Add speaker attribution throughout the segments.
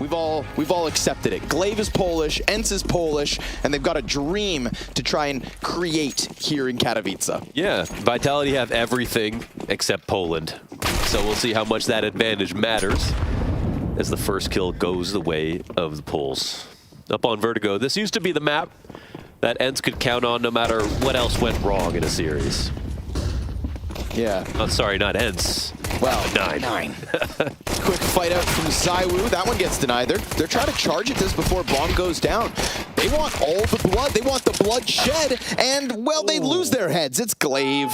Speaker 1: We've all accepted it. Glaive is Polish, ENCE is Polish, and they've got a dream to try and create here in Katowice.
Speaker 2: Yeah, Vitality have everything except Poland. So we'll see how much that advantage matters as the first kill goes the way of the Poles. Up on Vertigo, this used to be the map that ENCE could count on no matter what else went wrong in a series.
Speaker 1: Yeah.
Speaker 2: Oh, sorry, not ENCE.
Speaker 1: Well,
Speaker 2: 9.
Speaker 1: Quick fight out from ZywOo. That one gets denied. They're trying to charge at this before bomb goes down. They want all the blood. They want the blood shed. And, well, they lose their heads. It's Glaive.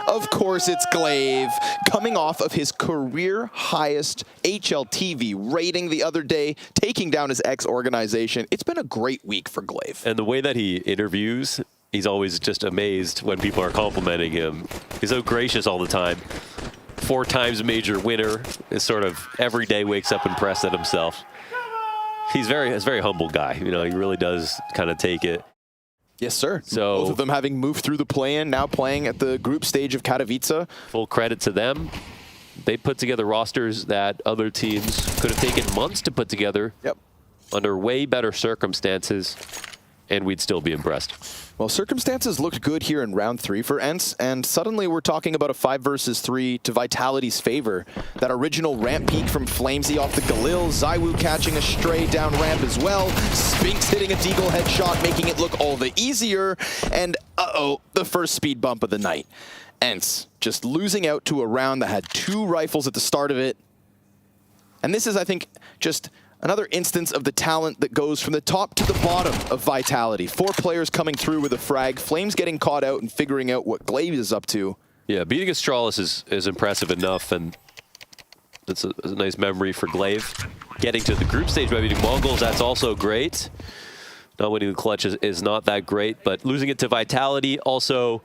Speaker 1: Of course it's Glaive. Coming off of his career highest HLTV rating the other day, taking down his ex-organization. It's been a great week for Glaive.
Speaker 2: And the way that he interviews, he's always just amazed when people are complimenting him. He's so gracious all the time. 4 times major winner, is sort of every day wakes up impressed at himself. He's a very humble guy. You know, he really does kind of take it.
Speaker 1: Yes, sir.
Speaker 2: So
Speaker 1: both of them having moved through the play-in, now playing at the group stage of Katowice.
Speaker 2: Full credit to them. They put together rosters that other teams could have taken months to put together.
Speaker 1: Yep. Under
Speaker 2: way better circumstances, and we'd still be impressed.
Speaker 1: Well, circumstances looked good here in round 3 for ENCE, and suddenly we're talking about a 5 versus 3 to Vitality's favor. That original ramp peek from Flamesy off the Galil, ZywOo catching a stray down ramp as well, Spinks hitting a deagle headshot, making it look all the easier, and uh-oh, the first speed bump of the night. ENCE just losing out to a round that had 2 rifles at the start of it. And this is, I think, just another instance of the talent that goes from the top to the bottom of Vitality. 4 players coming through with a frag. Flames getting caught out and figuring out what Glaive is up to.
Speaker 2: Yeah, beating Astralis is impressive enough, and it's a nice memory for Glaive. Getting to the group stage by beating Mongols, that's also great. Not winning the clutch is not that great, but losing it to Vitality also...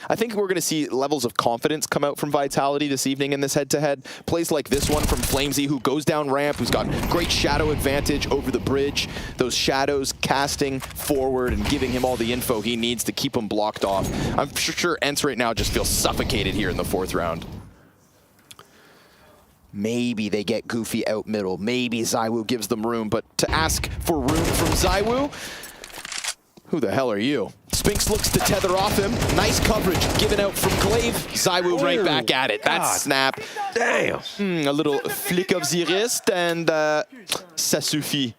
Speaker 1: I think we're going to see levels of confidence come out from Vitality this evening in this head-to-head. Plays like this one from Flamesy, who goes down ramp, who's got great shadow advantage over the bridge. Those shadows casting forward and giving him all the info he needs to keep him blocked off. I'm sure ENCE right now just feels suffocated here in the 4th round. Maybe they get Goofy out middle. Maybe ZywOo gives them room, but to ask for room from ZywOo, who the hell are you? Spinks looks to tether off him. Nice coverage given out from Glaive. ZywOo right back at it. That's snap.
Speaker 2: Damn.
Speaker 1: A little flick of the wrist, and ça suffit.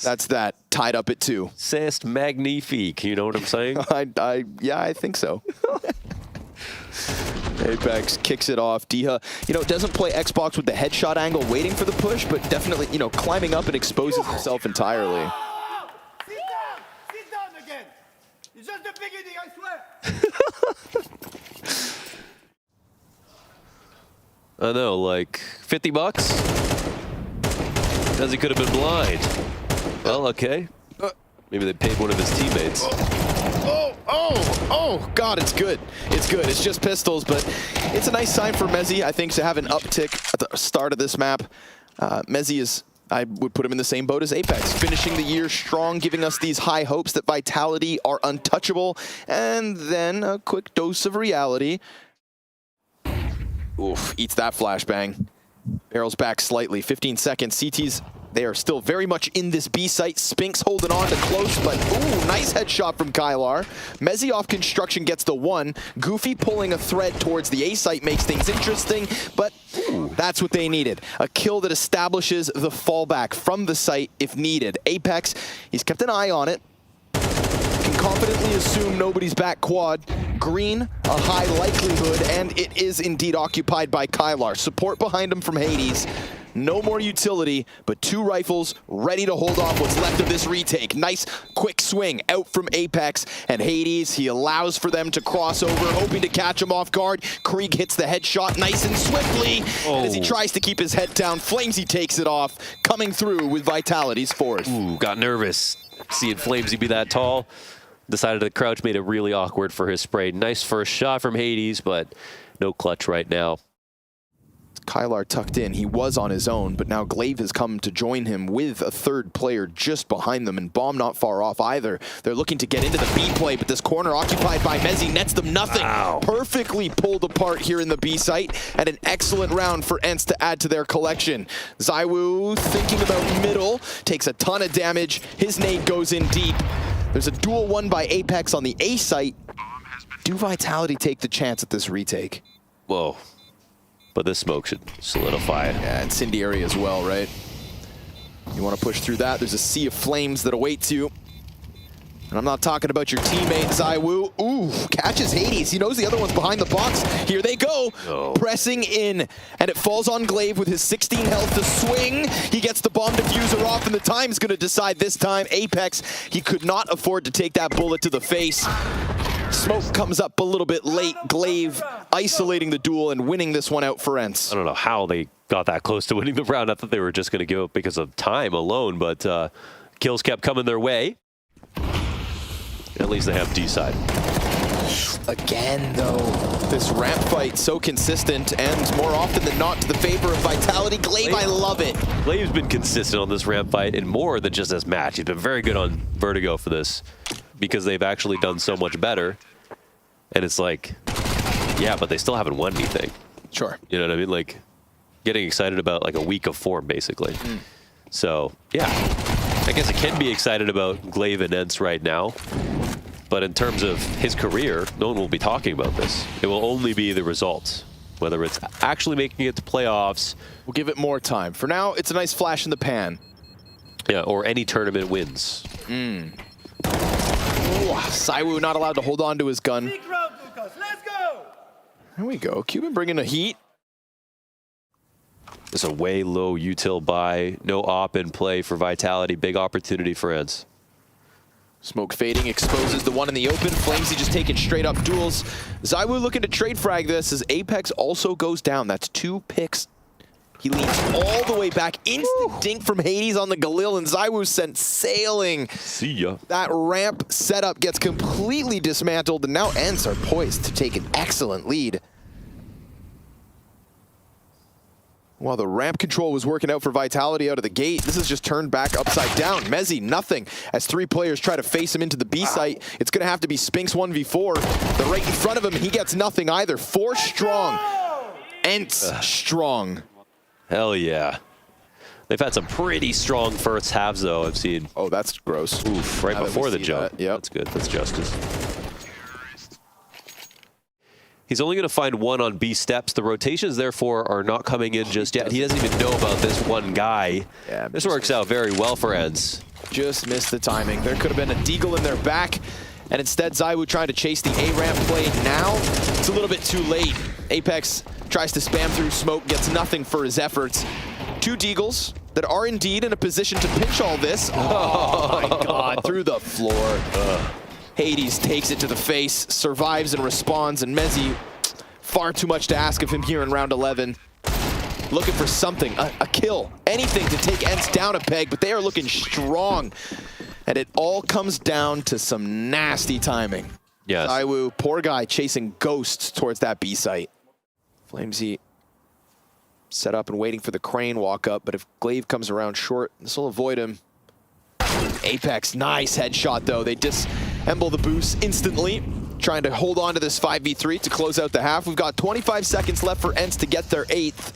Speaker 1: That's that. Tied up at 2.
Speaker 2: C'est magnifique, you know what I'm saying?
Speaker 1: Yeah, I think so. Apex kicks it off. Diha, doesn't play Xbox with the headshot angle, waiting for the push, but definitely, climbing up and exposes himself entirely.
Speaker 3: It's just the beginning, I swear.
Speaker 2: I know, like 50 bucks? Because he could have been blind. Well, okay. Maybe they paid one of his teammates.
Speaker 1: Oh, God, it's good. It's good. It's just pistols, but it's a nice sign for Mezzy, I think, to have an uptick at the start of this map. Mezzy is... I would put him in the same boat as Apex, finishing the year strong, giving us these high hopes that Vitality are untouchable, and then a quick dose of reality. Oof, eats that flashbang. Barrels back slightly, 15 seconds. CT's, they are still very much in this B site. Spinks holding on to close, but ooh, nice headshot from Kylar. Mezzy off construction gets the 1. Goofy pulling a thread towards the A site makes things interesting, but that's what they needed. A kill that establishes the fallback from the site if needed. Apex, he's kept an eye on it. Can confidently assume nobody's back quad. Green, a high likelihood, and it is indeed occupied by Kylar. Support behind him from Hades. No more utility, but 2 rifles ready to hold off what's left of this retake. Nice quick swing out from Apex, and Hades, he allows for them to cross over, hoping to catch him off guard. Krieg hits the headshot nice and swiftly, and as he tries to keep his head down, Flamesy takes it off, coming through with Vitality's 4th.
Speaker 2: Ooh, got nervous. Seeing Flamesy be that tall, decided to crouch, made it really awkward for his spray. Nice first shot from Hades, but no clutch right now.
Speaker 1: Kylar tucked in. He was on his own, but now Glaive has come to join him with a third player just behind them, and Bomb not far off either. They're looking to get into the B play, but this corner occupied by Mezzi nets them nothing.
Speaker 2: Wow.
Speaker 1: Perfectly pulled apart here in the B site, and an excellent round for ENCE to add to their collection. ZywOo thinking about middle, takes a ton of damage. His nade goes in deep. There's a duel won by Apex on the A site. Do Vitality take the chance at this retake?
Speaker 2: Whoa. But this smoke should solidify it.
Speaker 1: Yeah, incendiary as well, right? You want to push through that. There's a sea of flames that awaits you. And I'm not talking about your teammate, ZywOo. Ooh, catches Hades. He knows the other one's behind the box. Here they go.
Speaker 2: Oh.
Speaker 1: Pressing in. And it falls on Glaive with his 16 health to swing. He gets the bomb diffuser off, and the time's going to decide this time. Apex, he could not afford to take that bullet to the face. Smoke comes up a little bit late. Glaive isolating the duel and winning this one out for ENCE.
Speaker 2: I don't know how they got that close to winning the round. I thought they were just going to give up because of time alone, but kills kept coming their way. At least they have D side.
Speaker 1: Again, though, this ramp fight so consistent and more often than not to the favor of Vitality. Glaive, I love it.
Speaker 2: Glaive's been consistent on this ramp fight and more than just this match. He's been very good on Vertigo for this because they've actually done so much better. And it's like, yeah, but they still haven't won anything.
Speaker 1: Sure.
Speaker 2: You know what I mean? Like, getting excited about like a week of form, basically. So, yeah. I guess I can be excited about Glaive and ENCE right now. But in terms of his career, no one will be talking about this. It will only be the results. Whether it's actually making it to playoffs.
Speaker 1: We'll give it more time. For now, it's a nice flash in the pan.
Speaker 2: Yeah, or any tournament wins.
Speaker 1: ZywOo not allowed to hold on to his gun.
Speaker 3: Big round, Lucas. Let's go.
Speaker 1: There we go. Cuban bringing a heat.
Speaker 2: It's a way low util buy. No op in play for Vitality. Big opportunity for ENCE.
Speaker 1: Smoke fading, exposes the one in the open. Flamesy just taking straight up duels. ZywOo looking to trade frag this as Apex also goes down. That's 2 picks. He leans all the way back. Instant dink from Hades on the Galil, and ZywOo sent sailing.
Speaker 2: See ya.
Speaker 1: That ramp setup gets completely dismantled, and now ENCE are poised to take an excellent lead. While the ramp control was working out for Vitality out of the gate, this is just turned back upside down. Mezzi, nothing. As 3 players try to face him into the B site, it's going to have to be Spinks 1v4. They're right in front of him, and he gets nothing either. 4 strong. ENCE strong.
Speaker 2: Hell yeah. They've had some pretty strong first halves, though, I've seen.
Speaker 1: Oh, that's gross.
Speaker 2: Oof, right
Speaker 1: Now that
Speaker 2: before
Speaker 1: we
Speaker 2: the
Speaker 1: see
Speaker 2: jump.
Speaker 1: that, yep.
Speaker 2: That's good. That's justice. He's only going to find 1 on B steps. The rotations, therefore, are not coming in just yet. He doesn't even know about this one guy.
Speaker 1: Yeah,
Speaker 2: this works out very well for ENCE.
Speaker 1: Just missed the timing. There could have been a deagle in their back, and instead ZywOo trying to chase the A-ramp play now. It's a little bit too late. Apex tries to spam through smoke, gets nothing for his efforts. 2 deagles that are indeed in a position to pinch all this. Oh my God, through the floor. Hades takes it to the face, survives and responds, and Mezzi, far too much to ask of him here in round 11. Looking for something, a kill, anything to take ENCE down a peg, but they are looking strong. And it all comes down to some nasty timing.
Speaker 2: Yes.
Speaker 1: ZywOo, poor guy, chasing ghosts towards that B site. Flamesy set up and waiting for the crane walk up, but if Glaive comes around short, this will avoid him. Apex, nice headshot though. They disassemble the boost instantly, trying to hold on to this 5v3 to close out the half. We've got 25 seconds left for ENCE to get their 8th.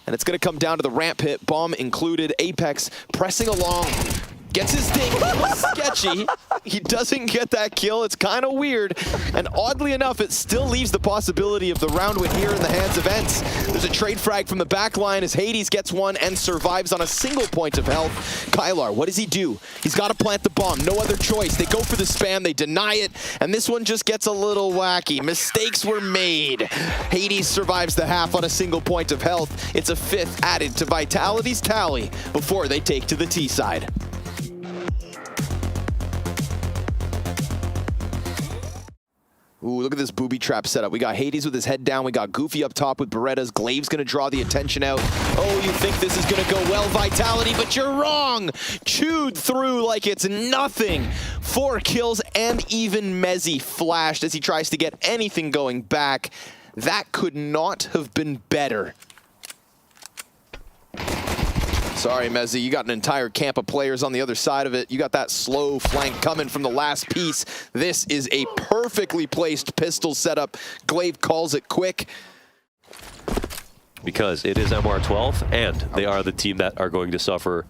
Speaker 1: And it's going to come down to the ramp hit, bomb included. Apex pressing along, gets his ding. Sketchy. He doesn't get that kill. It's kind of weird. And oddly enough, it still leaves the possibility of the round win here in the hands of ENCE. There's a trade frag from the back line as Hades gets one and survives on a single point of health. Kylar, what does he do? He's got to plant the bomb. No other choice. They go for the spam. They deny it. And this one just gets a little wacky. Mistakes were made. Hades survives the half on a single point of health. It's a 5th added to Vitality's tally before they take to the T side. Ooh, look at this booby trap setup. We got Hades with his head down. We got Goofy up top with Berettas. Glaive's going to draw the attention out. Oh, you think this is going to go well, Vitality, but you're wrong. Chewed through like it's nothing. 4 kills, and even Mezzi flashed as he tries to get anything going back. That could not have been better Sorry, Mezzi, you got an entire camp of players on the other side of it. You got that slow flank coming from the last piece. This is a perfectly placed pistol setup. Glaive calls it quick.
Speaker 2: Because it is MR12, and they are the team that are going to suffer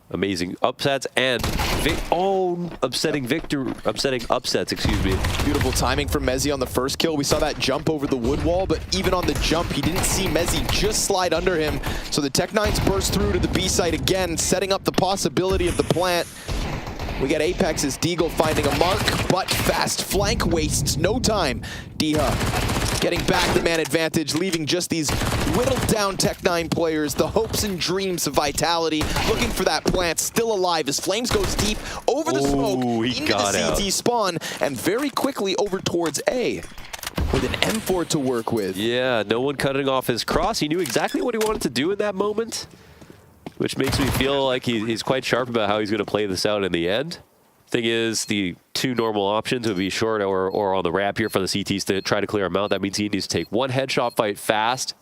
Speaker 2: amazing upsets and upsetting upsets, excuse me.
Speaker 1: Beautiful timing from Mezzi on the first kill. We saw that jump over the wood wall, but even on the jump, he didn't see Mezzi just slide under him. So the Tech-9s burst through to the B site again, setting up the possibility of the plant. We get Apex's Deagle finding a mark, but fast flank wastes no time. Diha getting back the man advantage, leaving just these whittled down Tech-9 players, the hopes and dreams of Vitality, looking for that plant, still alive as Flames goes deep over the smoke into the CT spawn, and very quickly over towards A with an M4 to work with.
Speaker 2: Yeah, no one cutting off his cross. He knew exactly what he wanted to do in that moment, which makes me feel like he's quite sharp about how he's going to play this out in the end. Thing is, the two normal options would be short or on the ramp here for the CTs to try to clear him out. That means he needs to take one headshot fight fast.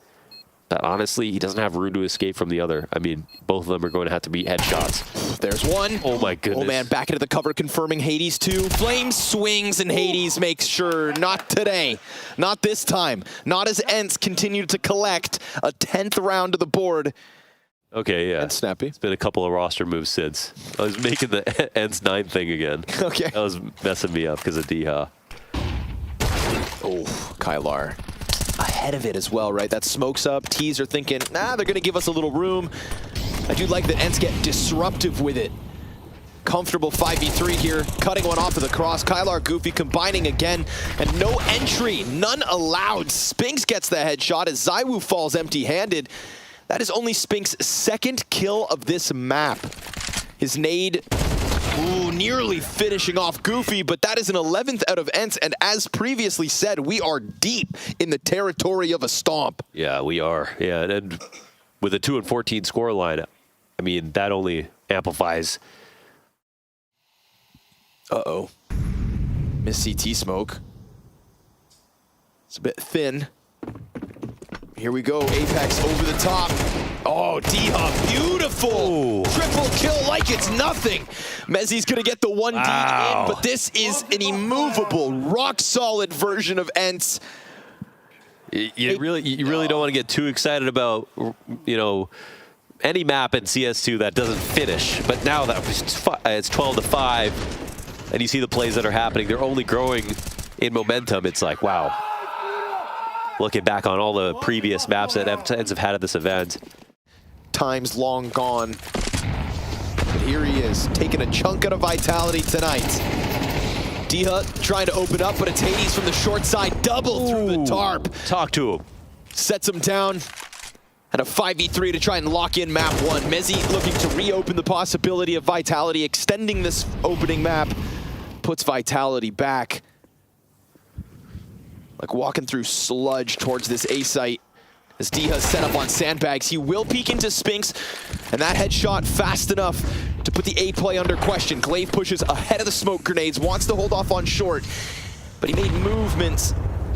Speaker 2: But honestly, he doesn't have room to escape from the other. I mean, both of them are going to have to be headshots.
Speaker 1: There's one.
Speaker 2: Oh my goodness.
Speaker 1: Oh man, back into the cover, confirming Hades too. Flames swings and Hades makes sure, not today. Not this time. Not as ENCE continue to collect a 10th round to the board.
Speaker 2: Okay, yeah.
Speaker 1: And Snappy.
Speaker 2: It's been a couple of roster moves since. I was making the ENCE 9 thing again.
Speaker 1: Okay.
Speaker 2: That was messing me up because of Diha.
Speaker 1: Oh, Kylar. Ahead of it as well, right? That smoke's up. T's are thinking, nah, they're going to give us a little room. I do like that ENCE get disruptive with it. Comfortable 5v3 here, cutting one off of the cross. Kylar, Goofy combining again, and no entry, none allowed. Spinks gets the headshot as Zywoo falls empty-handed. That is only Spink's second kill of this map. His nade, nearly finishing off Goofy, but that is an 11th out of ENCE, and as previously said, we are deep in the territory of a stomp.
Speaker 2: Yeah, we are. Yeah, and with a 2-14 scoreline, I mean, that only amplifies.
Speaker 1: Uh-oh. Miss CT smoke. It's a bit thin. Here we go, Apex over the top. Oh, Diha, beautiful! Triple kill like it's nothing. Mezzi's gonna get the 1D in, but this is an immovable, rock-solid version of ENCE.
Speaker 2: You really don't want to get too excited about, you know, any map in CS2 that doesn't finish. But now that it's 12-5, and you see the plays that are happening, they're only growing in momentum. It's like, wow. Looking back on all the previous maps that ENCE have had at this event.
Speaker 1: Time's long gone. But here he is, taking a chunk out of Vitality tonight. Diha trying to open up, but it's Hades from the short side, double through the tarp.
Speaker 2: Talk to him.
Speaker 1: Sets him down. And a 5v3 to try and lock in map one. Mezzi looking to reopen the possibility of Vitality, extending this opening map. Puts Vitality back. Like walking through sludge towards this A site. As Diha's set up on sandbags, he will peek into Spinks, and that headshot fast enough to put the A play under question. Glaive pushes ahead of the smoke grenades, wants to hold off on short, but he made movements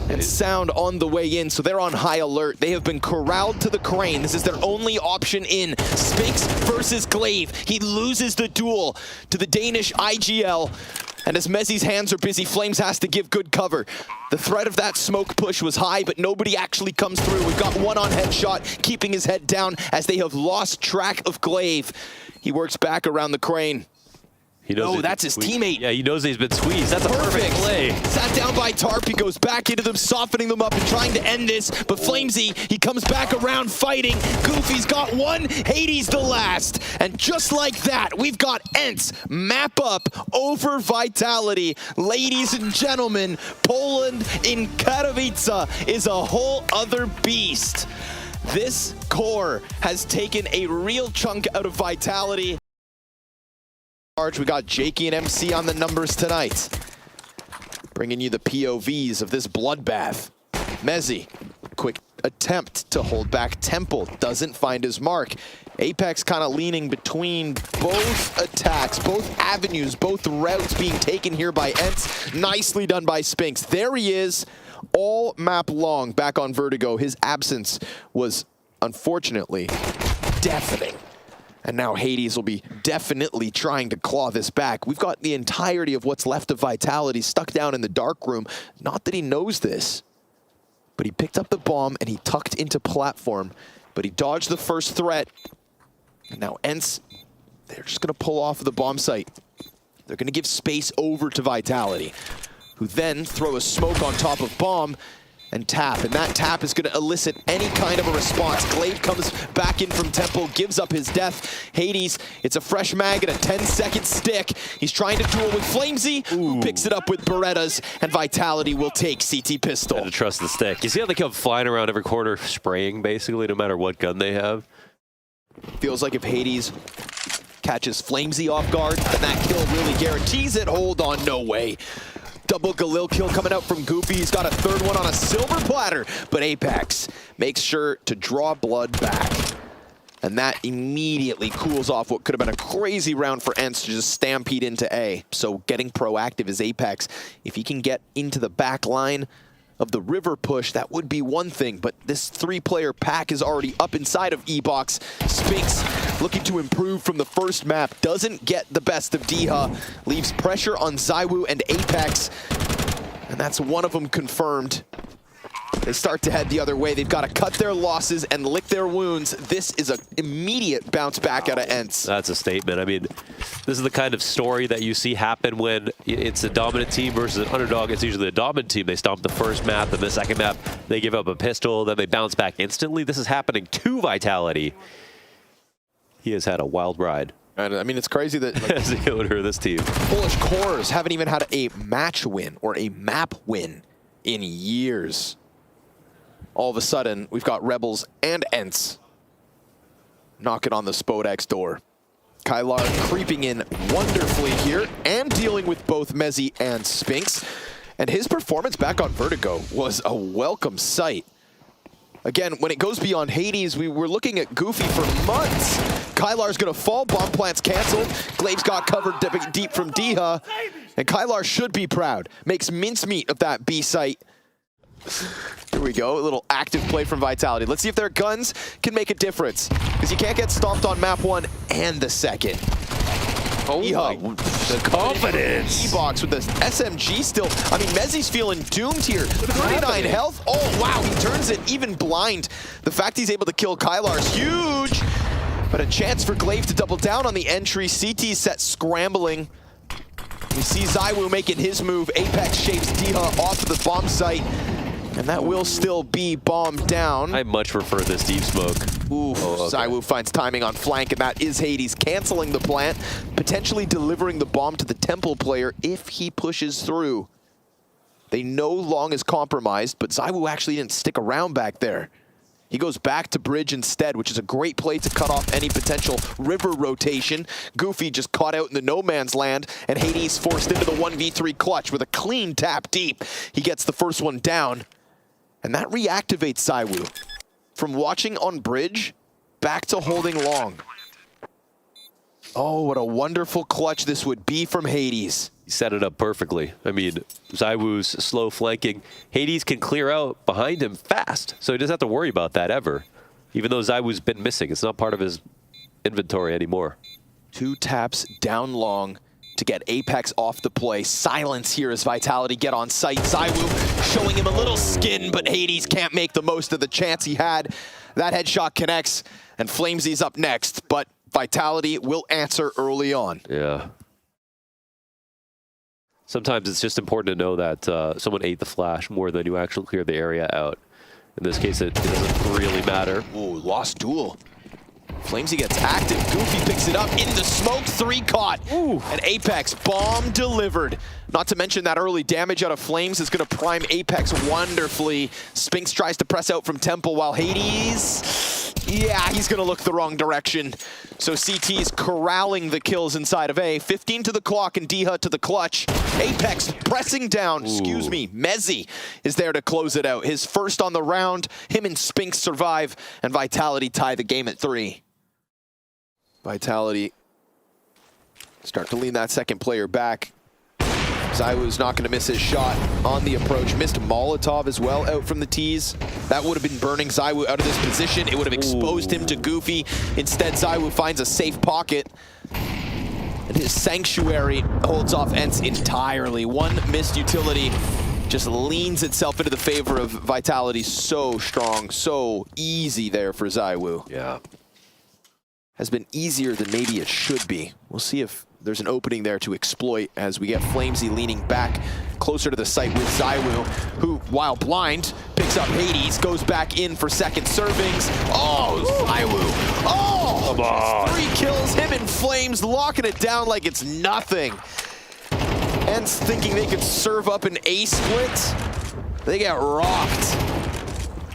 Speaker 1: and sound on the way in, so they're on high alert. They have been corralled to the crane. This is their only option in. Spinks versus Glaive. He loses the duel to the Danish IGL. And as Mezzi's hands are busy, Flames has to give good cover. The threat of that smoke push was high, but nobody actually comes through. We've got one on headshot, keeping his head down as they have lost track of Glaive. He works back around the crane.
Speaker 2: He knows
Speaker 1: that's his teammate.
Speaker 2: Yeah, he knows he's been squeezed. That's a perfect play.
Speaker 1: Sat down by Tarp, he goes back into them, softening them up and trying to end this. But Flamesy, he comes back around fighting. Goofy's got one, Hades the last. And just like that, we've got ENCE map up over Vitality. Ladies and gentlemen, Poland in Katowice is a whole other beast. This core has taken a real chunk out of Vitality. We got Jakey and MC on the numbers tonight, bringing you the POVs of this bloodbath. Mezzi, quick attempt to hold back Temple, doesn't find his mark. Apex kind of leaning between both attacks, both avenues, both routes being taken here by ENCE. Nicely done by Spinks. There he is, all map long, back on Vertigo. His absence was unfortunately deafening. And now Hades will be definitely trying to claw this back. We've got the entirety of what's left of Vitality stuck down in the dark room. Not that he knows this, but he picked up the bomb and he tucked into platform, but he dodged the first threat. And now ENCE, they're just gonna pull off of the bomb site. They're gonna give space over to Vitality, who then throw a smoke on top of bomb and tap, and that tap is gonna elicit any kind of a response. Glaive comes back in from Temple, gives up his death. Hades, it's a fresh mag and a 10-second stick. He's trying to duel with Flamesy, who picks it up with Berettas, and Vitality will take CT Pistol.
Speaker 2: Gotta trust the stick. You see how they come flying around every corner, spraying basically, no matter what gun they have?
Speaker 1: Feels like if Hades catches Flamesy off guard, then that kill really guarantees it. Hold on, no way. Double Galil kill coming out from Goofy. He's got a third one on a silver platter, but Apex makes sure to draw blood back. And that immediately cools off what could have been a crazy round for ENCE to just stampede into A. So getting proactive is Apex. If he can get into the back line of the river push, that would be one thing, but this three-player pack is already up inside of E-Box. Spinks looking to improve from the first map, doesn't get the best of Diha, leaves pressure on ZywOo and Apex, and that's one of them confirmed. They start to head the other way. They've got to cut their losses and lick their wounds. This is an immediate bounce back out of ENCE.
Speaker 2: That's a statement. I mean, this is the kind of story that you see happen when it's a dominant team versus an underdog. It's usually a dominant team. They stomp the first map, then the second map, they give up a pistol, then they bounce back instantly. This is happening to Vitality. He has had a wild ride.
Speaker 1: I mean, it's crazy that like,
Speaker 2: as the owner of this team.
Speaker 1: Polish cores haven't even had a match win or a map win in years. All of a sudden, we've got Rebels and ENCE knocking on the Spodek's door. Kylar creeping in wonderfully here and dealing with both Mezzy and Spinks. And his performance back on Vertigo was a welcome sight. Again, when it goes beyond Hades, we were looking at Goofy for months. Kylar's gonna fall, bomb plant's canceled. Glaive's got covered deep from Diha. And Kylar should be proud. Makes mincemeat of that B site. Here we go, a little active play from Vitality. Let's see if their guns can make a difference, because you can't get stomped on map 1 and the second.
Speaker 2: Oh, the confidence.
Speaker 1: E-Box with the SMG still. I mean, Mezzy's feeling doomed here. 39 health. Oh, wow, he turns it even blind. The fact he's able to kill Kylar is huge, but a chance for Glaive to double down on the entry. CT set scrambling. We see ZywOo making his move. Apex shaves Diha off of the bomb site. And that will still be bombed down.
Speaker 2: I much prefer this deep smoke.
Speaker 1: Ooh, ZywOo finds timing on flank, and that is Hades canceling the plant, potentially delivering the bomb to the Temple player if he pushes through. They know Long is compromised, but ZywOo actually didn't stick around back there. He goes back to bridge instead, which is a great play to cut off any potential river rotation. Goofy just caught out in the no man's land, and Hades forced into the 1v3 clutch with a clean tap deep. He gets the first one down. And that reactivates ZywOo. From watching on bridge, back to holding long. Oh, what a wonderful clutch this would be from Hades.
Speaker 2: He set it up perfectly. I mean, ZywOo's slow flanking. Hades can clear out behind him fast, so he doesn't have to worry about that ever. Even though ZywOo's been missing, it's not part of his inventory anymore.
Speaker 1: 2 taps down long to get Apex off the play. Silence here as Vitality get on site. ZywOo showing him a little skin, but Hades can't make the most of the chance he had. That headshot connects, and Flamesy's up next, but Vitality will answer early on.
Speaker 2: Yeah. Sometimes it's just important to know that someone ate the flash more than you actually clear the area out. In this case, it doesn't really matter.
Speaker 1: Ooh, lost duel. Flamesy gets active. Goofy picks it up in the smoke. 3 caught. Ooh. And Apex bomb delivered. Not to mention that early damage out of Flames is going to prime Apex wonderfully. Spinks tries to press out from Temple while Hades, yeah, he's going to look the wrong direction. So CT's corralling the kills inside of A. 15 to the clock and Diha to the clutch. Apex pressing down. Ooh. Excuse me. Mezzy is there to close it out. His first on the round. Him and Spinks survive, and Vitality tie the game at 3. Vitality start to lean that second player back. ZywOo's not going to miss his shot on the approach. Missed Molotov as well out from the tees. That would have been burning ZywOo out of this position. It would have exposed him to Goofy. Instead, ZywOo finds a safe pocket. And his Sanctuary holds off ENCE entirely. One missed utility just leans itself into the favor of Vitality. So strong, so easy there for ZywOo.
Speaker 2: Yeah.
Speaker 1: Has been easier than maybe it should be. We'll see if there's an opening there to exploit as we get Flamesy leaning back closer to the site with ZywOo, who, while blind, picks up Hades, goes back in for second servings. Oh, ZywOo! Oh!
Speaker 2: Come on.
Speaker 1: 3 kills, him and Flames locking it down like it's nothing. ENCE thinking they could serve up an A split. They get rocked.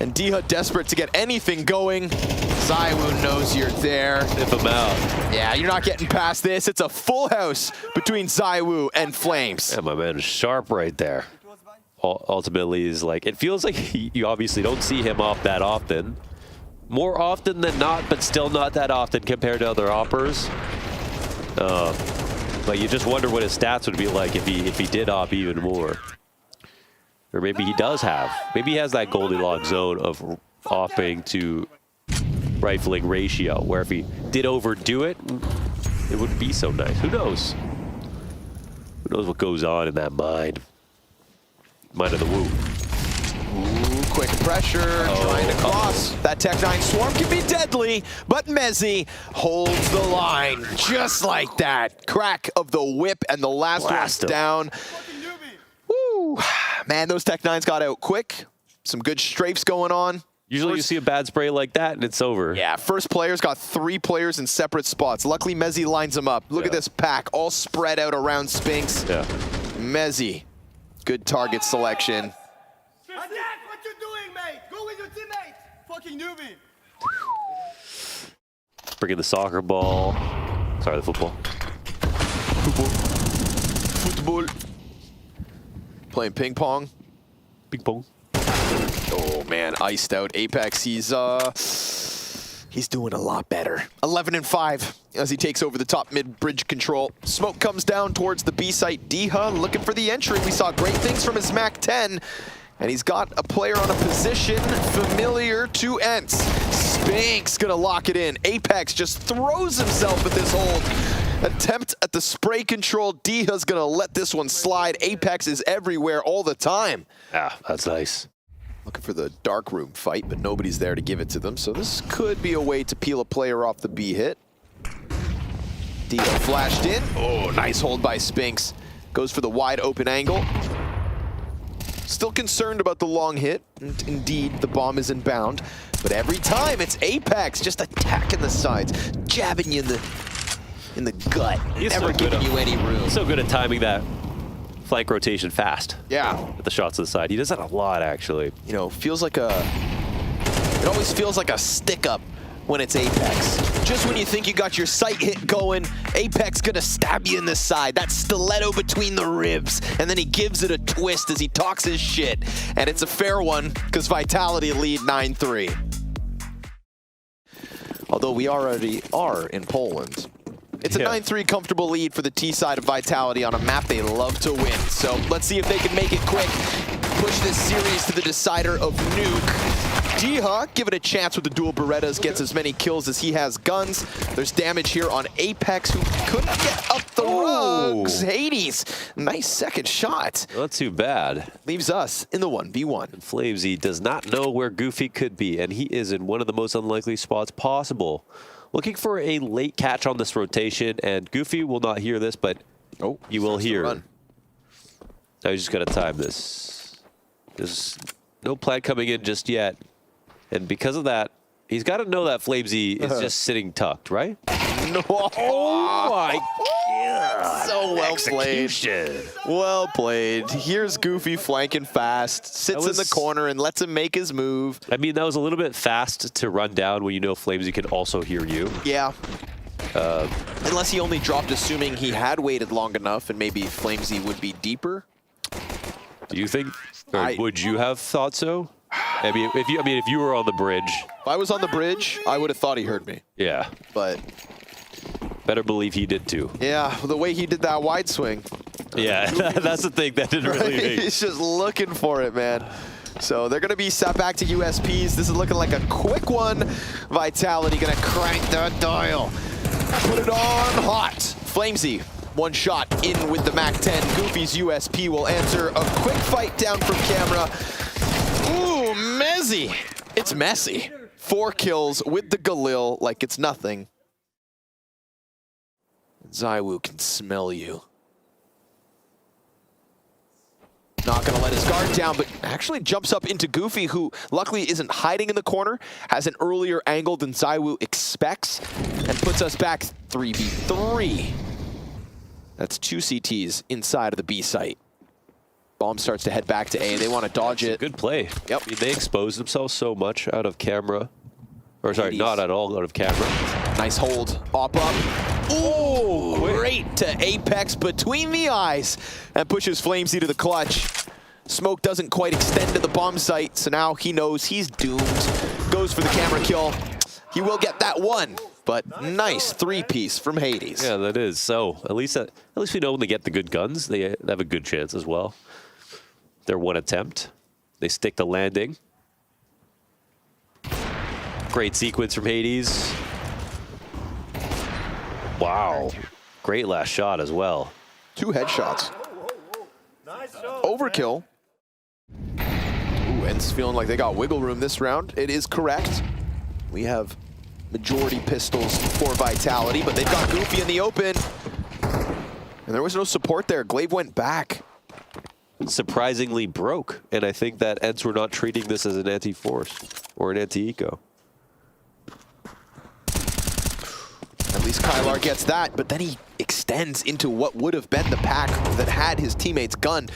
Speaker 1: And Diha desperate to get anything going. ZywOo knows you're there.
Speaker 2: Sniff him out.
Speaker 1: Yeah, you're not getting past this. It's a full house between ZywOo and Flames.
Speaker 2: Yeah, my man is sharp right there. Ultimately, is like, it feels like you obviously don't see him off that often. More often than not, but still not that often compared to other oppers. But you just wonder what his stats would be like if he did op even more. Or maybe he does have. Maybe he has that Goldilocks zone of opping to rifling ratio, where if he did overdo it, it wouldn't be so nice. Who knows? Who knows what goes on in that mind? Mind of the Woo.
Speaker 1: Ooh, quick pressure, trying to cross. That Tech-9 swarm can be deadly, but Mezzy holds the line just like that. Crack of the whip, and the last one's down. Woo! Man, those Tech-9s got out quick. Some good strafes going on.
Speaker 2: Usually you see a bad spray like that and it's over.
Speaker 1: Yeah, first player's got 3 players in separate spots. Luckily, Mezzy lines them up. Look at this pack, all spread out around Spinks.
Speaker 2: Yeah.
Speaker 1: Mezzy, good target selection.
Speaker 3: Attack! What you doing, mate? Go with your teammates! Fucking newbie!
Speaker 2: Bringing the soccer ball. Sorry, the football.
Speaker 1: Football. Playing ping pong.
Speaker 2: Big pong.
Speaker 1: Oh man, iced out. Apex, he's doing a lot better. 11-5 as he takes over the top mid bridge control. Smoke comes down towards the B site. Diha looking for the entry. We saw great things from his Mac 10. And he's got a player on a position familiar to ENCE. Spinks gonna lock it in. Apex just throws himself at this hold. Attempt at the spray control. Diha's gonna let this one slide. Apex is everywhere all the time.
Speaker 2: Yeah, that's nice.
Speaker 1: Looking for the dark room fight, but nobody's there to give it to them. So this could be a way to peel a player off the B hit. Diha flashed in. Oh, nice hold by Spinks. Goes for the wide open angle. Still concerned about the long hit. Indeed, the bomb is inbound. But every time it's Apex just attacking the sides, jabbing you in the gut, never giving you any room.
Speaker 2: So good at timing that flank rotation fast.
Speaker 1: Yeah.
Speaker 2: With the shots to the side. He does that a lot, actually.
Speaker 1: You know, feels like it always feels like a stick up when it's Apex. Just when you think you got your sight hit going, Apex gonna stab you in the side. That stiletto between the ribs. And then he gives it a twist as he talks his shit. And it's a fair one, because Vitality lead 9-3. Although we already are in Poland. It's a 9-3 comfortable lead for the T side of Vitality on a map they love to win. So let's see if they can make it quick. Push this series to the decider of Nuke. Diha, give it a chance with the dual Berettas, gets as many kills as he has guns. There's damage here on Apex, who couldn't get up the rugs. Hades, nice second shot.
Speaker 2: Not too bad.
Speaker 1: Leaves us in the 1v1.
Speaker 2: Flamesy does not know where Goofy could be, and he is in one of the most unlikely spots possible. Looking for a late catch on this rotation, and Goofy will not hear this, but you will hear. Now you just gotta time this. There's no plan coming in just yet. And because of that, he's got to know that Flamesy is just sitting tucked, right?
Speaker 1: No.
Speaker 2: Oh my God.
Speaker 1: So well
Speaker 2: Execution.
Speaker 1: played. Well played. Here's Goofy flanking fast, sits in the corner and lets him make his move.
Speaker 2: I mean, that was a little bit fast to run down when you know Flamesy can also hear you.
Speaker 1: Yeah. Unless he only dropped assuming he had waited long enough and maybe Flamesy would be deeper.
Speaker 2: Do you think, or would you have thought so? I mean, if you were on the bridge.
Speaker 1: If I was on the bridge, I would have thought he heard me.
Speaker 2: Yeah.
Speaker 1: But
Speaker 2: better believe he did too.
Speaker 1: yeah, the way he did that wide swing,
Speaker 2: Yeah, that's the thing that didn't really make.
Speaker 1: He's just looking for it, man. So they're going to be set back to USPs. This is looking like a quick one. Vitality going to crank that dial. Put it on hot. Flamesy, one shot in with the MAC-10. Goofy's USP will answer a quick fight down from camera. Ooh, Mezzy. It's messy. 4 kills with the Galil like it's nothing. ZywOo can smell you. Not going to let his guard down, but actually jumps up into Goofy, who luckily isn't hiding in the corner, has an earlier angle than ZywOo expects, and puts us back 3v3. That's 2 CTs inside of the B site. Bomb starts to head back to A. They want to dodge it.
Speaker 2: Good play.
Speaker 1: Yep.
Speaker 2: I mean, they exposed themselves so much out of camera. Or sorry, not at all out of camera.
Speaker 1: Nice hold. Op up. Ooh, great to Apex between the eyes and pushes Flamesy to the clutch. Smoke doesn't quite extend to the bomb site, so now he knows he's doomed. Goes for the camera kill. He will get that one, but nice 3-piece from Hades.
Speaker 2: Yeah, that is. So at least we know when they get the good guns, they have a good chance as well. Their one attempt, they stick the landing. Great sequence from Hades. Wow. Great last shot as well.
Speaker 1: 2 headshots. Overkill. Ooh, ENCE feeling like they got wiggle room this round. It is correct. We have majority pistols for Vitality, but they've got Goofy in the open. And there was no support there. Glaive went back.
Speaker 2: Surprisingly broke. And I think that ENCE were not treating this as an anti-force or an anti-eco.
Speaker 1: At least Kylar gets that, but then he extends into what would have been the pack that had his teammate's gun.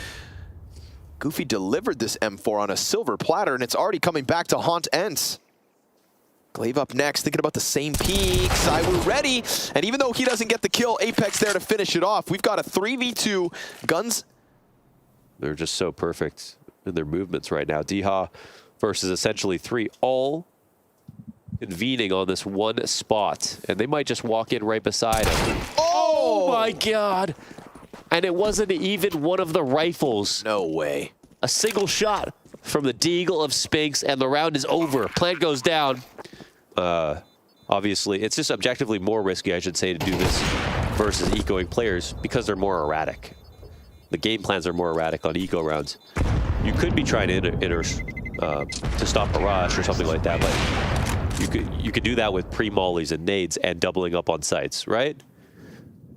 Speaker 1: Goofy delivered this M4 on a silver platter, and it's already coming back to haunt ENCE. Glaive up next, thinking about the same peak. ZywOo ready, and even though he doesn't get the kill, Apex there to finish it off. We've got a 3v2. Guns.
Speaker 2: They're just so perfect in their movements right now. Diha versus essentially 3, all convening on this one spot, and they might just walk in right beside him. Oh my God! And it wasn't even one of the rifles.
Speaker 1: No way.
Speaker 2: A single shot from the Deagle of Spinks, and the round is over. Plant goes down. Obviously, it's just objectively more risky, I should say, to do this versus ecoing players because they're more erratic. The game plans are more erratic on eco rounds. You could be trying to stop a rush or something like that, but you could do that with pre-mollies and nades and doubling up on sites, right?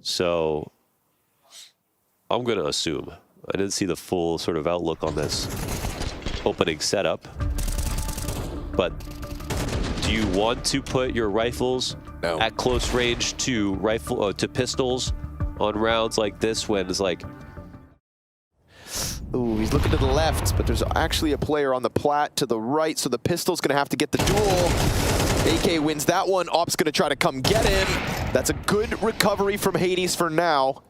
Speaker 2: So I'm going to assume. I didn't see the full sort of outlook on this opening setup. But do you want to put your rifles at close range to pistols on rounds like this when it's like...
Speaker 1: Ooh, he's looking to the left, but there's actually a player on the plat to the right, so the pistol's gonna have to get the duel. AK wins that one. Op's gonna try to come get him. That's a good recovery from Hades for now.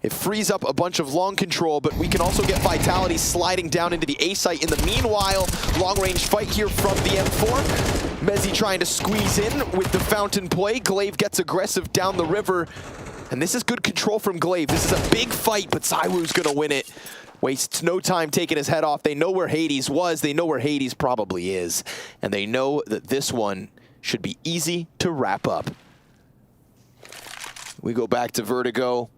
Speaker 1: It frees up a bunch of long control, but we can also get Vitality sliding down into the A site in the meanwhile. Long-range fight here from the M4. Mezzy trying to squeeze in with the fountain play. Glaive gets aggressive down the river. And this is good control from Glaive. This is a big fight, but ZywOo's gonna win it. Wastes no time taking his head off. They know where Hades was. They know where Hades probably is. And they know that this one should be easy to wrap up. We go back to Vertigo.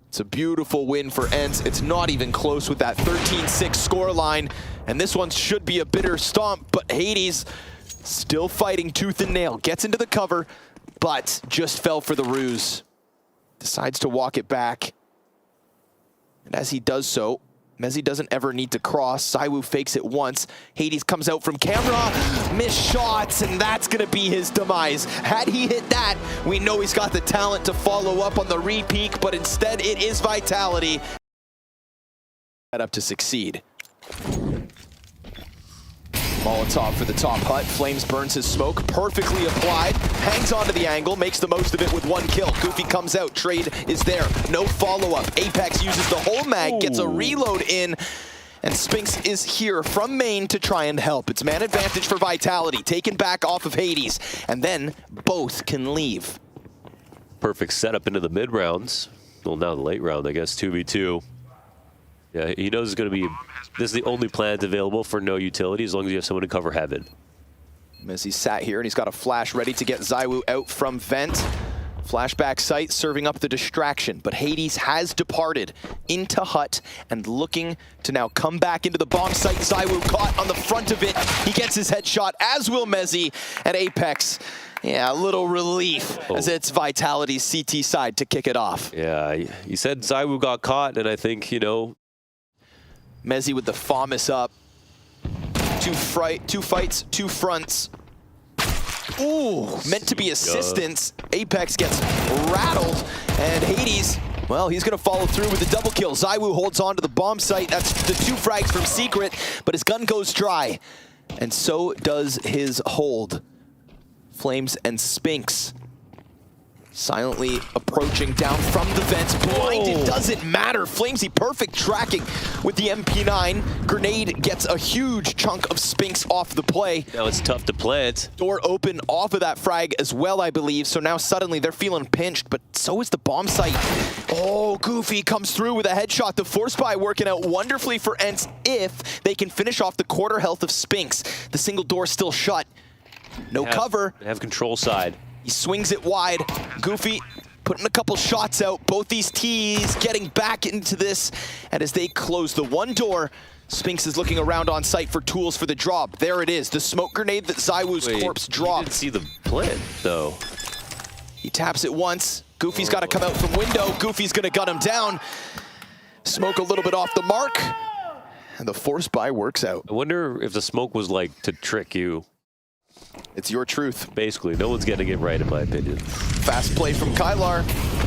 Speaker 1: It's a beautiful win for ENCE. It's not even close with that 13-6 scoreline. And this one should be a bitter stomp, but Hades still fighting tooth and nail. Gets into the cover, but just fell for the ruse. Decides to walk it back. And as he does so, Mezzy doesn't ever need to cross. ZywOo fakes it once. Hades comes out from camera, missed shots, and that's gonna be his demise. Had he hit that, we know he's got the talent to follow up on the re-peak, but instead it is Vitality. Set up to succeed. Molotov for the top hut. Flames burns his smoke, perfectly applied. Hangs onto the angle, makes the most of it with one kill. Goofy comes out, trade is there. No follow-up. Apex uses the whole mag, gets a reload in, and Spinks is here from main to try and help. It's man advantage for Vitality, taken back off of Hades, and then both can leave.
Speaker 2: Perfect setup into the mid rounds. Well, now the late round, I guess, 2v2. Yeah, he knows it's going to be, this is the only plant available for no utility as long as you have someone to cover heaven.
Speaker 1: Mezzi sat here and he's got a flash ready to get ZywOo out from vent. Flashback sight serving up the distraction, but Hades has departed into hut and looking to now come back into the bomb site. ZywOo caught on the front of it. He gets his headshot, as will Mezzi, and Apex. Yeah, a little relief as it's Vitality's CT side to kick it off.
Speaker 2: Yeah, you said ZywOo got caught, and I think, you know.
Speaker 1: Mezzi with the FAMAS up. Two fights, two fronts. Ooh, meant to be assistance. Apex gets rattled, and Hades, well, he's gonna follow through with the double kill. ZywOo holds on to the bomb site. That's the 2 frags from Secret, but his gun goes dry, and so does his hold. Flames and Spinks silently approaching down from the vents. Blinded doesn't matter. Flamesy perfect tracking with the MP9. Grenade gets a huge chunk of Spinks off the play.
Speaker 2: Now it's tough to plant.
Speaker 1: Door open off of that frag as well, I believe. So now suddenly they're feeling pinched, but so is the bomb site. Oh, Goofy comes through with a headshot. The force buy working out wonderfully for ENCE if they can finish off the quarter health of Spinks. The single door still shut. No cover.
Speaker 2: They have control side.
Speaker 1: He swings it wide. Goofy putting a couple shots out. Both these T's getting back into this. And as they close the one door, Spinks is looking around on site for tools for the drop. There it is, the smoke grenade that ZywOo's corpse dropped.
Speaker 2: You didn't see the plant, though.
Speaker 1: He taps it once. Goofy's got to come out from window. Goofy's going to gun him down. Smoke a little bit off the mark. And the force buy works out.
Speaker 2: I wonder if the smoke was like to trick you.
Speaker 1: It's your truth.
Speaker 2: Basically, no one's getting it right in my opinion.
Speaker 1: Fast play from Kylar.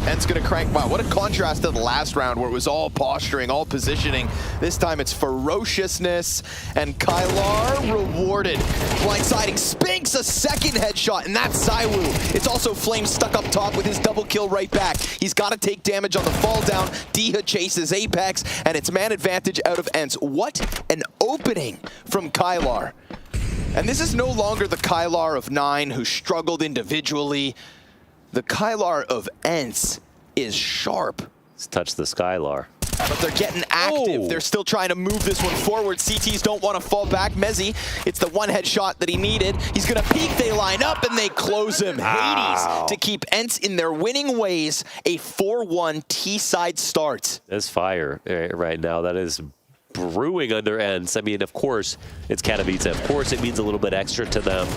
Speaker 1: ENCE gonna crank. Wow, what a contrast to the last round where it was all posturing, all positioning. This time it's ferociousness, and Kylar rewarded. Blindsiding Spinks, a second headshot, and that's ZywOo. It's also Flames stuck up top with his double kill right back. He's gotta take damage on the fall down. Diha chases Apex, and it's man advantage out of ENCE. What an opening from Kylar. And this is no longer the Kylar of 9 who struggled individually. The Kylar of ENCE is sharp.
Speaker 2: Let's touch the Skylar.
Speaker 1: But they're getting active. They're still trying to move this one forward. CTs don't want to fall back. Mezzi, it's the one headshot that he needed. He's going to peek. They line up and they close him. Hades to keep ENCE in their winning ways. A 4-1 T-side start.
Speaker 2: That's fire right now. That is brewing under ENCE. I mean, of course, it's Katowice. Of course, it means a little bit extra to them,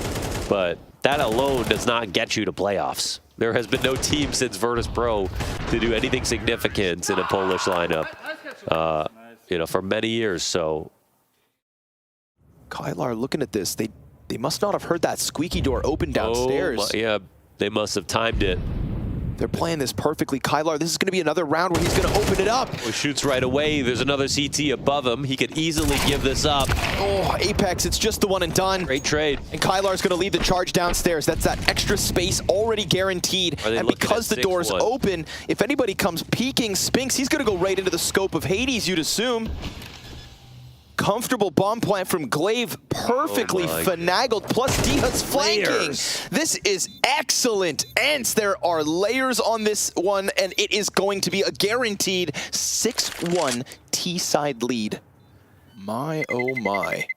Speaker 2: but that alone does not get you to playoffs. There has been no team since Virtus Pro to do anything significant in a Polish lineup, you know, for many years. So,
Speaker 1: Kylar looking at this, they must not have heard that squeaky door open downstairs.
Speaker 2: Yeah, they must have timed it.
Speaker 1: They're playing this perfectly. Kylar, this is going to be another round where he's going to open it up.
Speaker 2: He shoots right away. There's another CT above him. He could easily give this up.
Speaker 1: Oh, Apex, it's just the one and done.
Speaker 2: Great trade.
Speaker 1: And Kylar's going to lead the charge downstairs. That's that extra space already guaranteed. And because the door's open, if anybody comes peeking Spinks, he's going to go right into the scope of Hades, you'd assume. Comfortable bomb plant from Glaive, perfectly finagled, plus Diha's flanking. This is excellent. ENCE, there are layers on this one, and it is going to be a guaranteed 6-1 T-side lead. My, oh my.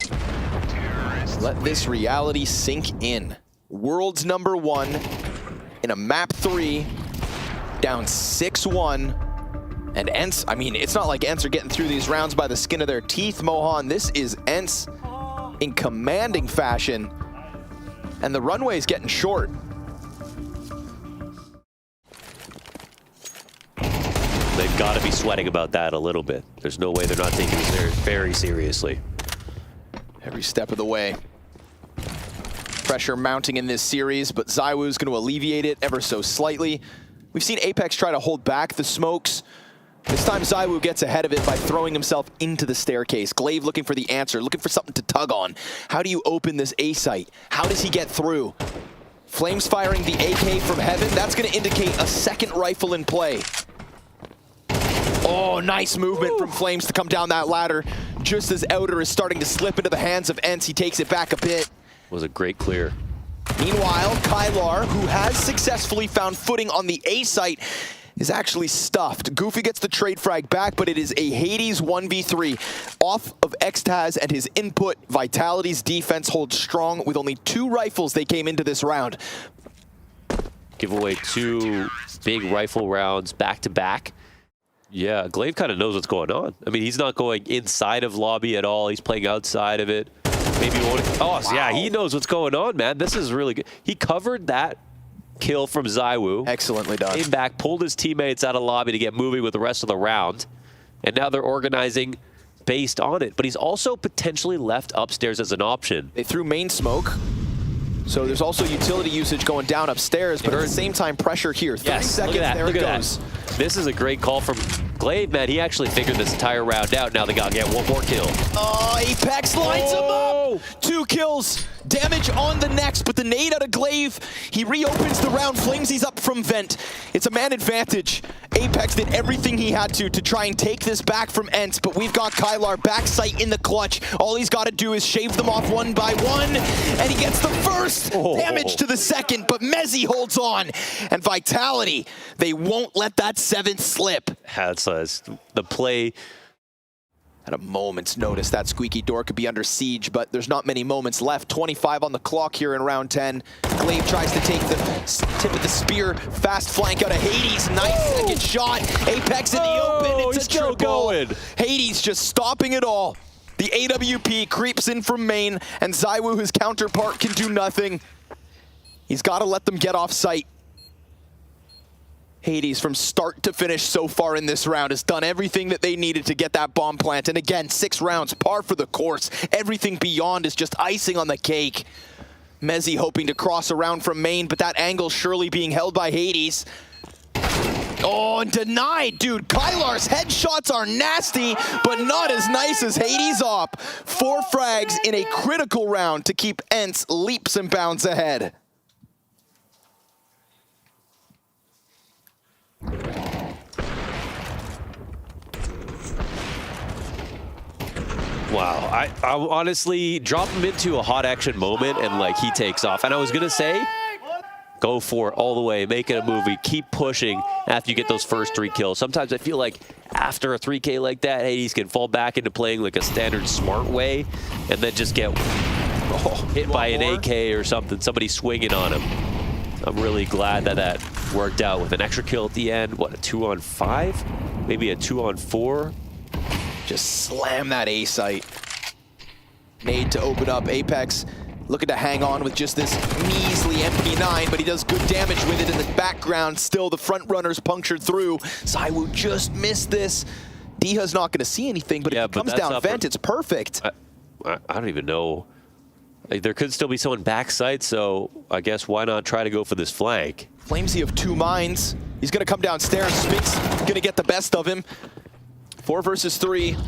Speaker 1: Let this reality sink in. World's #1 in a map 3, down 6-1. And ENCE, I mean, it's not like ENCE are getting through these rounds by the skin of their teeth, Mohan. This is ENCE in commanding fashion. And the runway is getting short.
Speaker 2: They've got to be sweating about that a little bit. There's no way they're not taking this very seriously.
Speaker 1: Every step of the way. Pressure mounting in this series, but ZywOo's going to alleviate it ever so slightly. We've seen Apex try to hold back the smokes. This time ZywOo gets ahead of it by throwing himself into the staircase. Glaive looking for the answer, looking for something to tug on. How do you open this A site? How does he get through? Flames firing the AK from heaven. That's going to indicate a second rifle in play. Oh, nice movement from Flames to come down that ladder. Just as Outer is starting to slip into the hands of ENCE, he takes it back a bit.
Speaker 2: Was a great clear.
Speaker 1: Meanwhile, Kylar, who has successfully found footing on the A site, is actually stuffed. Goofy gets the trade frag back, but it is a Hades 1v3 off of Xtaz and his input. Vitality's defense holds strong with only 2 rifles they came into this round.
Speaker 2: Give away 2 big rifle rounds back to back. Yeah, Glaive kind of knows what's going on. I mean, he's not going inside of lobby at all. He's playing outside of it. Maybe wow. Yeah, he knows what's going on, man. This is really good. He covered that kill from ZywOo.
Speaker 1: Excellently done.
Speaker 2: Came back, pulled his teammates out of lobby to get moving with the rest of the round. And now they're organizing based on it. But he's also potentially left upstairs as an option.
Speaker 1: They threw main smoke. So there's also utility usage going down upstairs, but at the same time, pressure here. 30 seconds, there it goes.
Speaker 2: This is a great call from Glaive, man. He actually figured this entire round out. Now they got to get 1 more kill.
Speaker 1: Oh, Apex lines him up. 2 kills. Damage on the next, but the nade out of Glaive. He reopens the round, flames he's up from vent. It's a man advantage. Apex did everything he had to try and take this back from ENCE, but we've got Kylar back sight in the clutch. All he's got to do is shave them off 1 by 1, and he gets the first. Damage to the second, but Mezzi holds on. And Vitality, they won't let that 7th slip.
Speaker 2: That's the play.
Speaker 1: At a moment's notice, that squeaky door could be under siege, but there's not many moments left. 25 on the clock here in round 10. Glaive tries to take the tip of the spear. Fast flank out of Hades. Nice second shot. Apex in the open. It's a triple.
Speaker 2: Going.
Speaker 1: Hades just stopping it all. The AWP creeps in from main, and ZywOo, his counterpart, can do nothing. He's got to let them get off site. Hades, from start to finish so far in this round, has done everything that they needed to get that bomb plant. And again, 6 rounds, par for the course. Everything beyond is just icing on the cake. Mezzi hoping to cross around from main, but that angle surely being held by Hades. Oh, and denied, dude. Kylar's headshots are nasty, but not as nice as Hades op. 4 frags in a critical round to keep ENCE leaps and bounds ahead.
Speaker 2: Wow, I honestly drop him into a hot action moment and like he takes off. And I was gonna say, go for it all the way, make it a movie, keep pushing after you get those first 3 kills. Sometimes I feel like after a 3K like that, Hades can fall back into playing like a standard smart way and then just get hit by an AK or something, somebody swinging on him. I'm really glad that that worked out with an extra kill at the end. What, a 2-on-5? Maybe a 2-on-4?
Speaker 1: Just slam that A site. Nade to open up. Apex looking to hang on with just this measly MP9, but he does good damage with it in the background. Still, the front runners punctured through. ZywOo just missed this. Diha's not going to see anything, but if it comes down vent, it's perfect.
Speaker 2: I don't even know. Like, there could still be someone backside, so I guess why not try to go for this flank?
Speaker 1: Flamesy of 2 mines. He's going to come downstairs. Spinks going to get the best of him. 4 versus 3.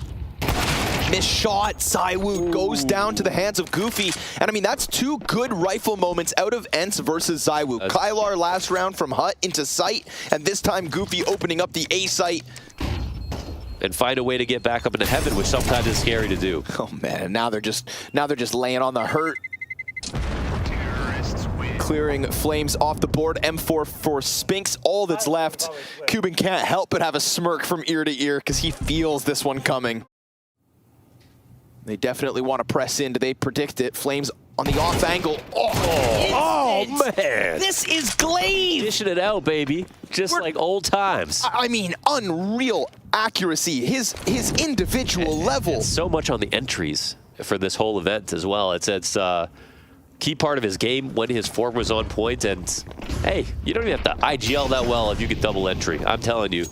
Speaker 1: Missed shot. ZywOo goes down to the hands of Goofy. And I mean, that's 2 good rifle moments out of ENCE versus ZywOo. Kylar last round from hut into sight, and this time Goofy opening up the A site.
Speaker 2: And find a way to get back up into heaven, which sometimes is scary to do.
Speaker 1: Oh man, now they're just laying on the hurt. Clearing flames off the board. M4 for Spinks, all that's left. Cuban can't help but have a smirk from ear to ear because he feels this one coming. They definitely want to press in. Do they predict it? Flames on the off angle.
Speaker 2: Oh man!
Speaker 1: This is Glaive!
Speaker 2: Dishing it out, baby. Just like old times.
Speaker 1: I mean, unreal accuracy. His individual level.
Speaker 2: And so much on the entries for this whole event as well. It's key part of his game when his form was on point. And hey, you don't even have to IGL that well if you get double entry. I'm telling you.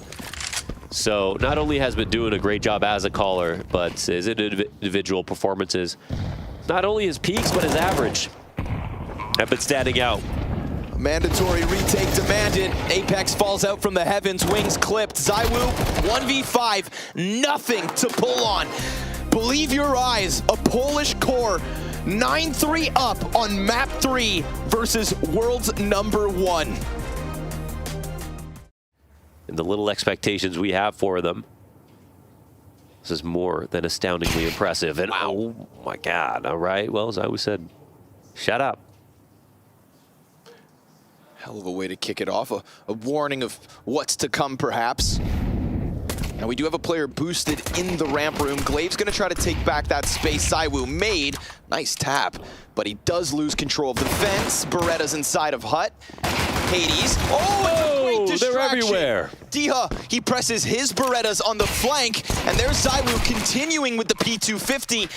Speaker 2: So not only has been doing a great job as a caller, but his individual performances, not only his peaks, but his average, have been standing out.
Speaker 1: Mandatory retake demanded. Apex falls out from the heavens, wings clipped. ZywOo, 1v5, nothing to pull on. Believe your eyes, a Polish core, 9-3 up on map 3 versus world's #1.
Speaker 2: And the little expectations we have for them, this is more than astoundingly impressive. And oh my God, all right, well, as I always said, shut up.
Speaker 1: Hell of a way to kick it off. A warning of what's to come, perhaps. Now we do have a player boosted in the ramp room. Glaive's gonna try to take back that space ZywOo made. Nice tap, but he does lose control of the fence. Beretta's inside of Hut. Hades. Oh, and a great distraction.
Speaker 2: They're everywhere.
Speaker 1: Diha, he presses his Berettas on the flank, and there's ZywOo continuing with the P250.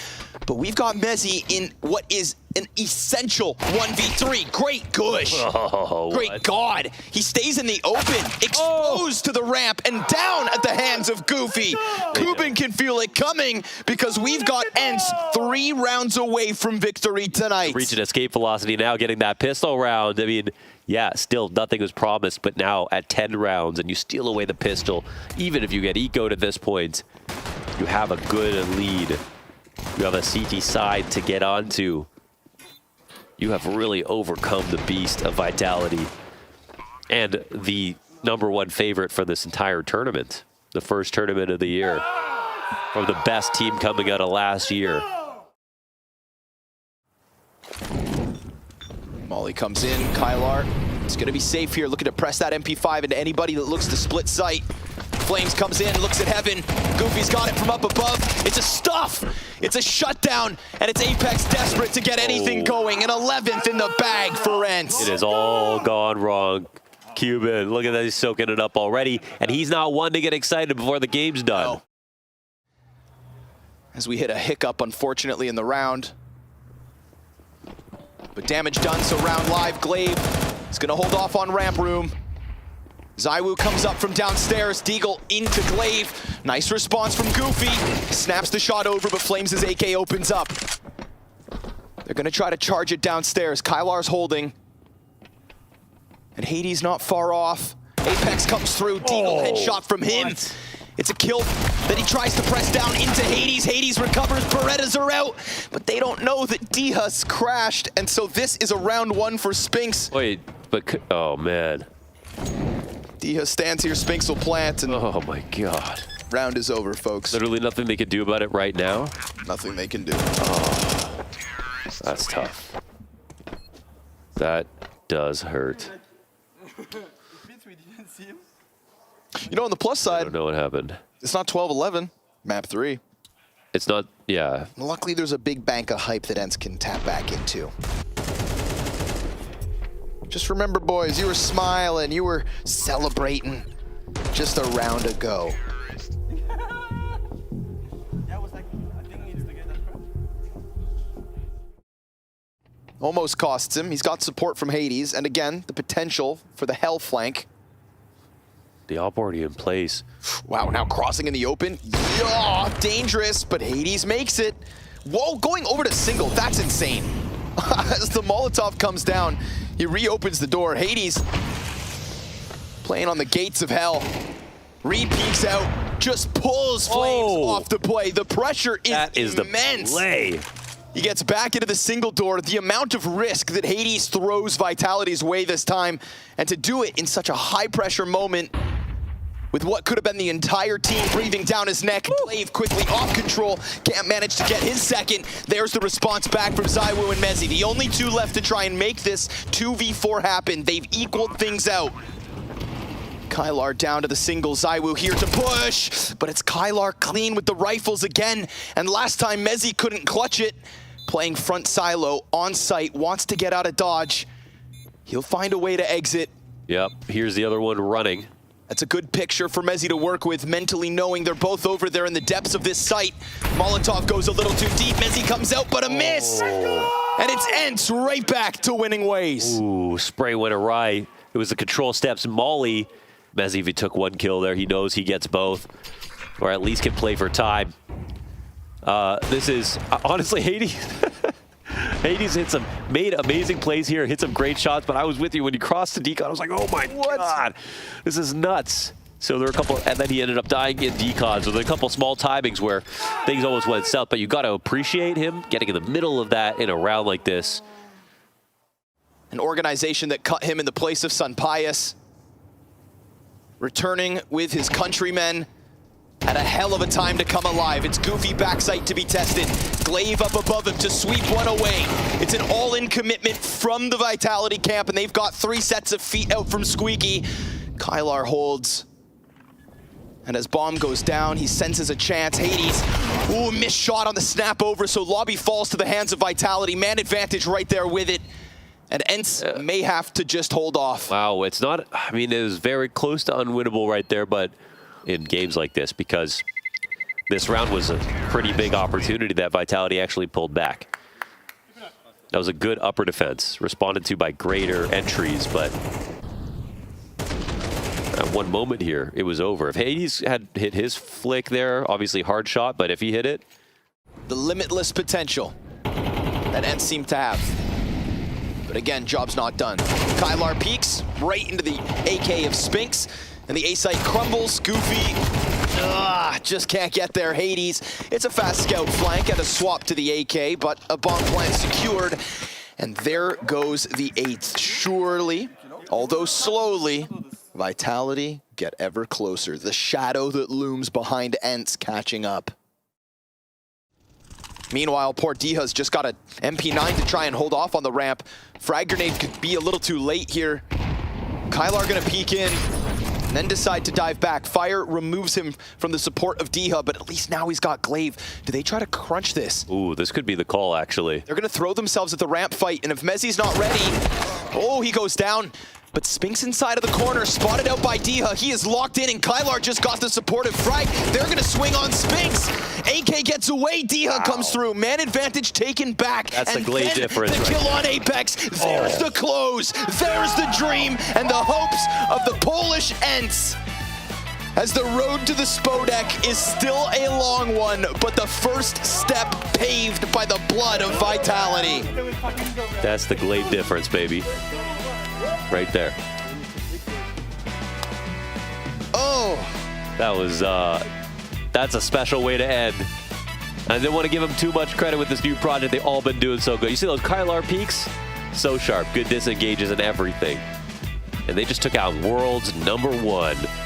Speaker 1: But we've got Mezzi in what is an essential 1v3. Great gush.
Speaker 2: Oh,
Speaker 1: Great
Speaker 2: what?
Speaker 1: God. He stays in the open, exposed to the ramp and down at the hands of Goofy. Kuban can feel it coming because we've got ENCE 3 rounds away from victory tonight.
Speaker 2: Reaching escape velocity now, getting that pistol round. I mean, yeah, still nothing was promised, but now at 10 rounds and you steal away the pistol, even if you get ecoed at this point, you have a good lead. You have a CT side to get onto. You have really overcome the beast of Vitality and the #1 favorite for this entire tournament. The first tournament of the year from the best team coming out of last year.
Speaker 1: Molly comes in, Kylar. It's gonna be safe here, looking to press that MP5 into anybody that looks to split sight. Flames comes in, looks at Heaven. Goofy's got it from up above. It's a stuff. It's a shutdown, and it's Apex desperate to get anything going. An 11th in the bag for ENCE.
Speaker 2: It has all gone wrong. Cuban, look at that, he's soaking it up already, and he's not one to get excited before the game's done.
Speaker 1: No. As we hit a hiccup, unfortunately, in the round. But damage done, so round live. Glaive is gonna hold off on ramp room. ZywOo comes up from downstairs. Deagle into Glaive. Nice response from Goofy. Snaps the shot over, but Flames' AK opens up. They're gonna try to charge it downstairs. Kylar's holding. And Hades not far off. Apex comes through. Deagle headshot from him.
Speaker 2: What?
Speaker 1: It's a kill that he tries to press down into Hades. Hades recovers, Berettas are out, but they don't know that Diha's crashed, and so this is a round 1 for Spinks.
Speaker 2: Wait, but, oh man.
Speaker 1: Diha stands here, Spinks will plant, and
Speaker 2: Oh my God.
Speaker 1: round is over, folks.
Speaker 2: Literally nothing they can do about it right now.
Speaker 1: Nothing they can do.
Speaker 2: That's tough. That does hurt.
Speaker 3: We didn't see him.
Speaker 1: You know, on the plus
Speaker 2: I
Speaker 1: side,
Speaker 2: don't know what happened.
Speaker 1: it's not 12-11, map 3.
Speaker 2: It's not, yeah.
Speaker 1: Luckily, there's a big bank of hype that ENCE can tap back into. Just remember, boys, you were smiling, you were celebrating just a round ago.
Speaker 3: Yeah, I was like, I think he needs to get that crap.
Speaker 1: Almost costs him. He's got support from Hades, and again, the potential for the hell flank.
Speaker 2: The op already in place.
Speaker 1: Wow, now crossing in the open. Yeah, dangerous, but Hades makes it. Whoa, going over to single, that's insane. As the Molotov comes down, he reopens the door. Hades playing on the gates of hell. Reed peeks out, just pulls Flames off the play. The pressure is
Speaker 2: That is
Speaker 1: immense.
Speaker 2: the play.
Speaker 1: He gets back into the single door. The amount of risk that Hades throws Vitality's way this time, and to do it in such a high pressure moment with what could have been the entire team breathing down his neck. Glaive quickly off control, can't manage to get his second. There's the response back from ZywOo and Mezzi. The only two left to try and make this 2v4 happen. They've equaled things out. Kylar down to the single, ZywOo here to push, but it's Kylar clean with the rifles again, and last time Mezzi couldn't clutch it. Playing front silo, on site, wants to get out of dodge. He'll find a way to exit.
Speaker 2: Yep, here's the other one running.
Speaker 1: That's a good picture for Mezzi to work with, mentally knowing they're both over there in the depths of this site. Molotov goes a little too deep, Mezzi comes out, but a miss! And it's ENCE right back to winning ways.
Speaker 2: Ooh, spray went awry. It was the control steps. Molly, Mezzi, if he took one kill there, he knows he gets both, or at least can play for time. This is, honestly, Hades. Hades made amazing plays here, hit some great shots, but I was with you when he crossed the decon. I was like, oh my God, this is nuts. So there were a couple, and then he ended up dying in decon. So there were a couple small timings where things almost went south, but you got to appreciate him getting in the middle of that in a round like this.
Speaker 1: An organization that cut him in the place of Sun Pius. Returning with his countrymen. And a hell of a time to come alive. It's Goofy backside to be tested. Glaive up above him to sweep one away. It's an all-in commitment from the Vitality camp, and they've got 3 sets of feet out from Squeaky. Kylar holds. And as bomb goes down, he senses a chance. Hades, ooh, missed shot on the snap over, so lobby falls to the hands of Vitality. Man advantage right there with it. And ENCE may have to just hold off.
Speaker 2: Wow, it's not, I mean, it was very close to unwinnable right there, but in games like this, because this round was a pretty big opportunity that Vitality actually pulled back. That was a good upper defense, responded to by greater entries, but at one moment here, it was over. If Hades had hit his flick there, obviously hard shot, but if he hit it,
Speaker 1: the limitless potential that ENCE seemed to have. But again, job's not done. Kylar peeks right into the AK of Spinks, and the A site crumbles. Goofy, just can't get there. Hades, it's a fast scout flank and a swap to the AK, but a bomb plant secured. And there goes the 8th. Surely, although slowly, Vitality get ever closer. The shadow that looms behind ENCE catching up. Meanwhile, poor Diha's just got a MP9 to try and hold off on the ramp. Frag grenade could be a little too late here. Kylar gonna peek in, and then decide to dive back. Fire removes him from the support of Diha, but at least now he's got Glaive. Do they try to crunch this?
Speaker 2: ooh, this could be the call, actually.
Speaker 1: They're gonna throw themselves at the ramp fight, and if Mezzi's not ready, oh, he goes down. But Spinks inside of the corner, spotted out by Diha. He is locked in, and Kylar just got the supportive frag. They're gonna swing on Spinks. AK gets away, Diha comes through. Man advantage taken back.
Speaker 2: That's
Speaker 1: and
Speaker 2: the Glaive
Speaker 1: then
Speaker 2: difference
Speaker 1: the
Speaker 2: right
Speaker 1: kill on Apex. There's the close. There's the dream and the hopes of the Polish ENCE. As the road to the Spodek is still a long one, but the first step paved by the blood of Vitality.
Speaker 2: That's the Glaive difference, baby. Right there.
Speaker 1: Oh.
Speaker 2: That was, that's a special way to end. I didn't want to give them too much credit with this new project. They've all been doing so good. You see those Kylar peaks? So sharp, good disengages and everything. And they just took out world's #1.